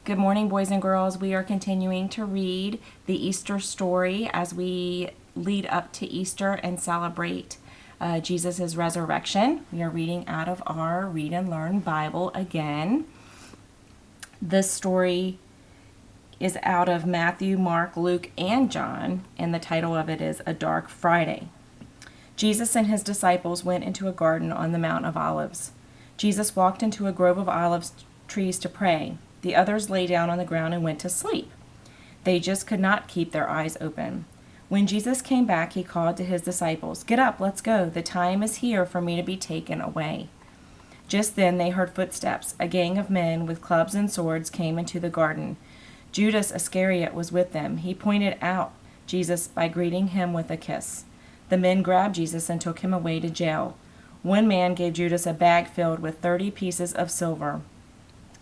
Good morning, boys and girls. We are continuing to read the Easter story as we lead up to Easter and celebrate Jesus' resurrection. We are reading out of our Read and Learn Bible again. This story is out of Matthew, Mark, Luke, and John, and the title of it is A Dark Friday. Jesus and his disciples went into a garden on the Mount of Olives. Jesus walked into a grove of olive trees to pray. The others lay down on the ground and went to sleep. They just could not keep their eyes open. When Jesus came back, he called to his disciples, "Get up, let's go. The time is here for me to be taken away." Just then they heard footsteps. A gang of men with clubs and swords came into the garden. Judas Iscariot was with them. He pointed out Jesus by greeting him with a kiss. The men grabbed Jesus and took him away to jail. One man gave Judas a bag filled with 30 pieces of silver.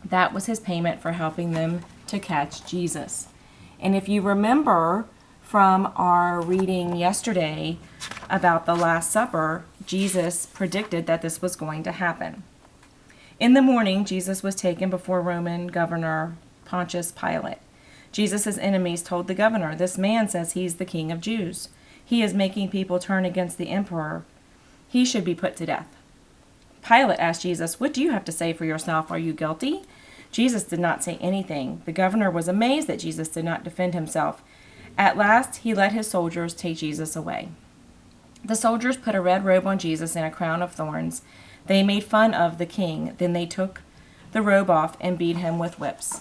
That was his payment for helping them to catch Jesus. And if you remember from our reading yesterday about the Last Supper, Jesus predicted that this was going to happen. In the morning, Jesus was taken before Roman Governor Pontius Pilate. Jesus' enemies told the governor, "This man says he's the king of Jews. He is making people turn against the emperor. He should be put to death." Pilate asked Jesus, "What do you have to say for yourself? Are you guilty?" Jesus did not say anything. The governor was amazed that Jesus did not defend himself. At last, he let his soldiers take Jesus away. The soldiers put a red robe on Jesus and a crown of thorns. They made fun of the king. Then they took the robe off and beat him with whips.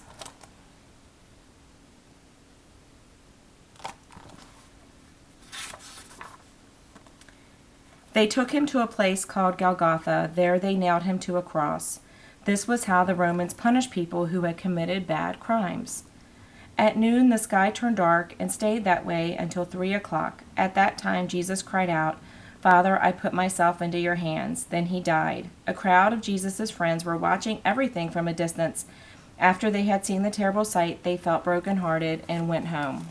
They took him to a place called Golgotha. There they nailed him to a cross. This was how the Romans punished people who had committed bad crimes. At noon, the sky turned dark and stayed that way until 3 o'clock. At that time, Jesus cried out, "Father, I put myself into your hands." Then he died. A crowd of Jesus' friends were watching everything from a distance. After they had seen the terrible sight, they felt brokenhearted and went home.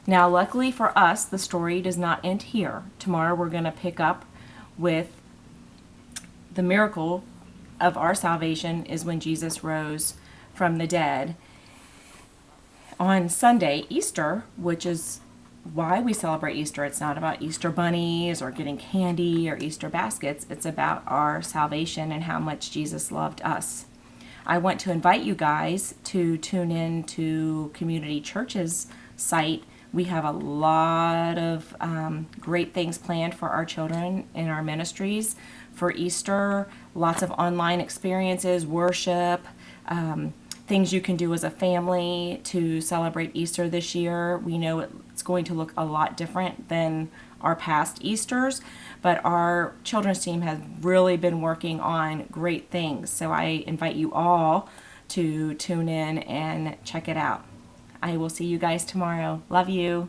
Now, luckily for us, the story does not end here. Tomorrow we're going to pick up with the miracle of our salvation is when Jesus rose from the dead. On Sunday, Easter, which is why we celebrate Easter, it's not about Easter bunnies or getting candy or Easter baskets. It's about our salvation and how much Jesus loved us. I want to invite you guys to tune in to Community Church's site. We have a lot of great things planned for our children in our ministries for Easter. Lots of online experiences, worship, things you can do as a family to celebrate Easter this year. We know it's going to look a lot different than our past Easters, but our children's team has really been working on great things. So I invite you all to tune in and check it out. I will see you guys tomorrow. Love you.